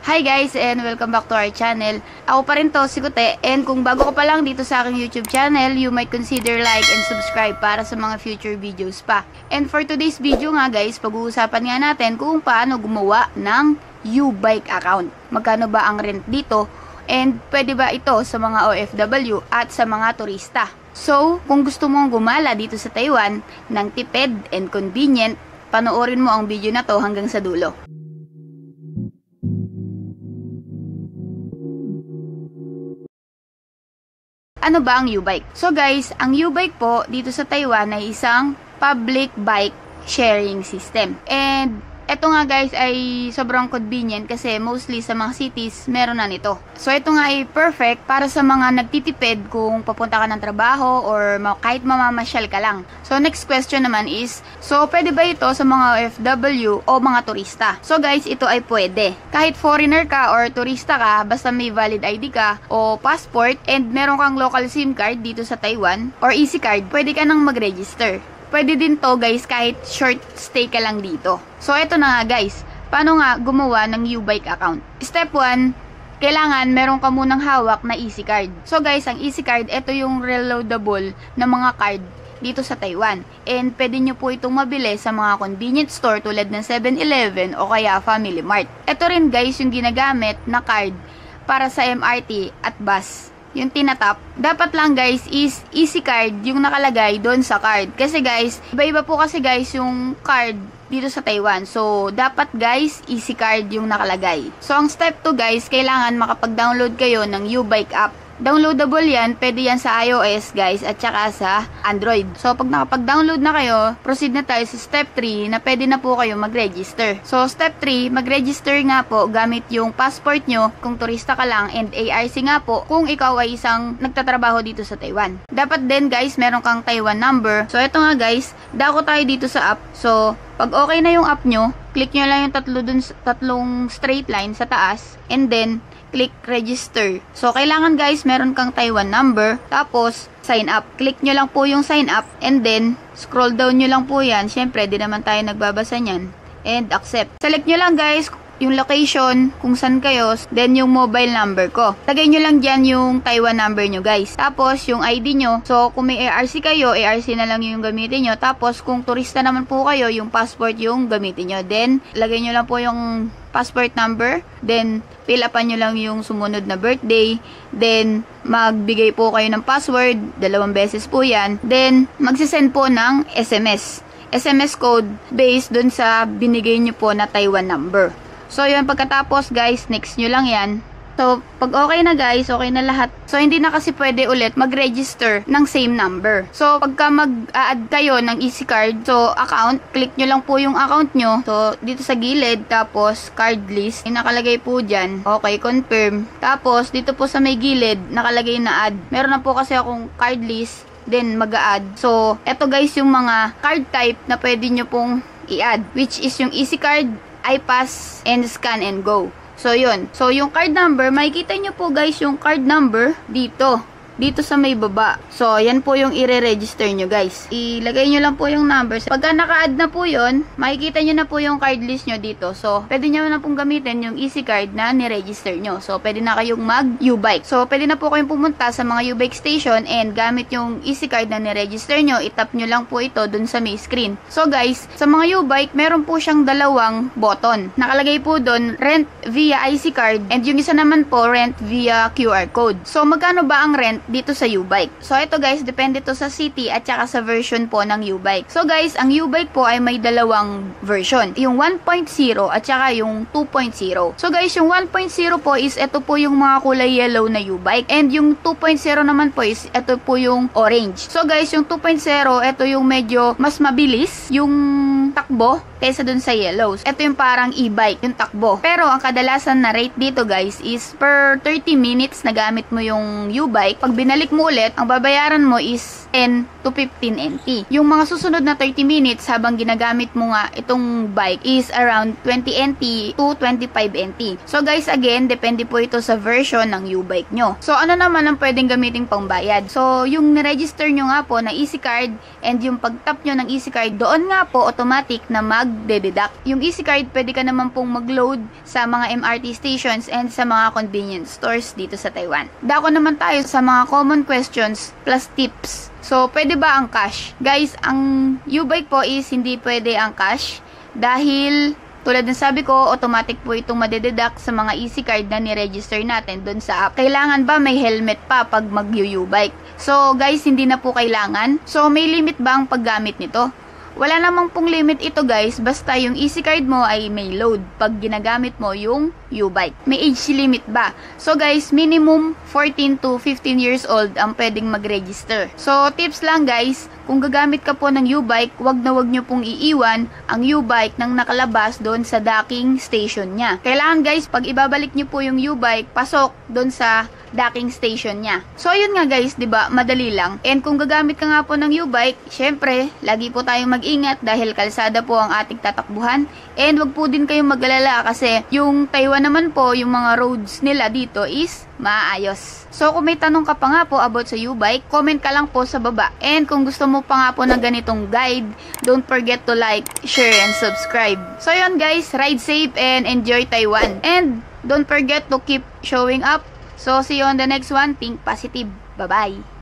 Hi guys and welcome back to our channel. Ako pa rin to, si Kute, and kung bago ka pa lang dito sa aking YouTube channel, you might consider like and subscribe para sa mga future videos pa. And for today's video nga guys, pag-uusapan nga natin kung paano gumawa ng U-Bike account. Magkano ba ang rent dito? And pwede ba ito sa mga OFW at sa mga turista? So, kung gusto mong gumala dito sa Taiwan ng tipid and convenient, panoorin mo ang video na to hanggang sa dulo. Ano ba ang U-Bike? So guys, ang U-Bike po dito sa Taiwan ay isang public bike sharing system. And eto nga guys ay sobrang convenient kasi mostly sa mga cities meron na nito. So ito nga ay perfect para sa mga nagtitipid kung papunta ka ng trabaho or kahit mamamasyal ka lang. So next question naman is, so pwede ba ito sa mga OFW o mga turista? So guys, ito ay pwede. Kahit foreigner ka or turista ka, basta may valid ID ka o passport and meron kang local SIM card dito sa Taiwan or easy card, pwede ka nang mag-register. Pwede din to guys kahit short stay ka lang dito. So eto na nga guys, paano nga gumawa ng U-Bike account? Step 1, kailangan meron ka munang hawak na easy card. So guys, ang easy card, ito yung reloadable na mga card dito sa Taiwan. And pwede nyo po itong mabili sa mga convenience store tulad ng 7-Eleven o kaya Family Mart. Ito rin guys yung ginagamit na card para sa MRT at bus. Yung tinatap, dapat lang guys is easy card yung nakalagay doon sa card. Kasi guys, iba-iba po kasi guys yung card dito sa Taiwan. So, dapat guys, easy card yung nakalagay. So, ang step 2 guys, kailangan makapag-download kayo ng U-Bike app. Downloadable yan, pwede yan sa iOS guys at saka sa Android. So pag nakapag-download na kayo, proceed na tayo sa step 3 na pwede na po kayo mag-register. So step 3, mag-register nga po gamit yung passport nyo kung turista ka lang and ARC nga po kung ikaw ay isang nagtatrabaho dito sa Taiwan. Dapat din guys, meron kang Taiwan number. So ito nga guys, dako tayo dito sa app. So pag okay na yung app nyo, click nyo lang yung tatlong straight line sa taas and then click register. So, kailangan guys, meron kang Taiwan number. Tapos, sign up. Click nyo lang po yung sign up. And then, scroll down nyo lang po yan. Siyempre, di naman tayo nagbabasa nyan. And accept. Select nyo lang guys yung location, kung saan kayo, then yung mobile number ko. Lagay nyo lang dyan yung Taiwan number nyo guys. Tapos, yung ID nyo. So, kung may ARC kayo, ARC na lang yung gamitin nyo. Tapos, kung turista naman po kayo, yung passport yung gamitin nyo. Then, lagay nyo lang po yung passport number. Then, fill upan nyo lang yung sumunod na birthday. Then, magbigay po kayo ng password. 2 beses po yan. Then, magsisend po ng SMS. SMS code based dun sa binigay nyo po na Taiwan number. So, yun, pagkatapos, guys, next nyo lang yan. So, pag okay na, guys, okay na lahat. So, hindi na kasi pwede ulit mag-register ng same number. So, pagka mag-a-add kayo ng easy card, so, account, click nyo lang po yung account nyo. So, dito sa gilid, tapos, card list, nakalagay po dyan. Okay, confirm. Tapos, dito po sa may gilid, nakalagay na add. Meron na po kasi akong card list, then mag-a-add. So, eto guys, yung mga card type na pwede nyo pong i-add, which is yung easy card, iPass, and scan and go. So, yun. So, yung card number, makikita nyo po guys yung card number dito. Dito sa may baba. So, yan po yung i-register nyo guys. Ilagay nyo lang po yung numbers. Pagka naka-add na po yun, makikita nyo na po yung card list nyo dito. So, pwede nyo na pong gamitin yung easy card na ni-register nyo. So, pwede na kayong mag-U-Bike. So, pwede na po kayong pumunta sa mga U-Bike station and gamit yung easy card na ni-register nyo, itap nyo lang po ito dun sa may screen. So, guys, sa mga U-Bike, meron po siyang 2 button. Nakalagay po dun, rent via IC card and yung isa naman po, rent via QR code. So, magkano ba ang rent dito sa U-Bike? So, ito guys, depende to sa city at saka sa version po ng U-Bike. So, guys, ang U-Bike po ay may 2 version. Yung 1.0 at saka yung 2.0. So, guys, yung 1.0 po is ito po yung mga kulay yellow na U-Bike. And yung 2.0 naman po is ito po yung orange. So, guys, yung 2.0, ito yung medyo mas mabilis yung takbo kaysa dun sa yellows. Ito yung parang e-bike, yung takbo. Pero ang kadalasan na rate dito guys is per 30 minutes na gamit mo yung U-Bike. Pag binalik mo ulit, ang babayaran mo is 10 to to 15 NT. Yung mga susunod na 30 minutes habang ginagamit mo nga itong bike is around 20 NT to 25 NT. So guys, again, depende po ito sa version ng U-bike nyo. So ano naman ang pwedeng gamitin pangbayad? So yung niregister nyo nga po na EasyCard and yung pag-tap nyo ng EasyCard, doon nga po automatic na magde-deduct. Yung EasyCard, pwede ka naman pong mag-load sa mga MRT stations and sa mga convenience stores dito sa Taiwan. Dako naman tayo sa mga common questions plus tips. So, pwede ba ang cash? Guys, ang U-bike po is hindi pwede ang cash dahil tulad ng sabi ko, automatic po itong madededuct sa mga EasyCard na ni-register natin doon sa app. Kailangan ba may helmet pa pag mag-U-bike? So, guys, hindi na po kailangan. So, may limit ba ang paggamit nito? Wala namang pong limit ito guys, basta yung EasyCard mo ay may load pag ginagamit mo yung U-bike. May age limit ba? So guys, minimum 14 to 15 years old ang pwedeng mag-register. So tips lang guys, kung gagamit ka po ng U-bike, wag nyo pong iiwan ang U-bike nang nakalabas doon sa docking station niya. Kailangan guys, pag ibabalik nyo po yung U-bike, pasok doon sa docking station niya. So ayun nga guys, 'di ba? Madali lang. And kung gagamit ka nga po ng U-bike, syempre, lagi po tayong mag-ingat dahil kalsada po ang ating tatakbuhan. And wag po din kayong mag-alala kasi yung Taiwan naman po, yung mga roads nila dito is maayos. So kung may tanong ka pa nga po about sa U-bike, comment ka lang po sa baba. And kung gusto mo pa nga po ng ganitong guide, don't forget to like, share, and subscribe. So yun guys, ride safe and enjoy Taiwan. And don't forget to keep showing up. So, see you on the next one. Think positive. Bye-bye.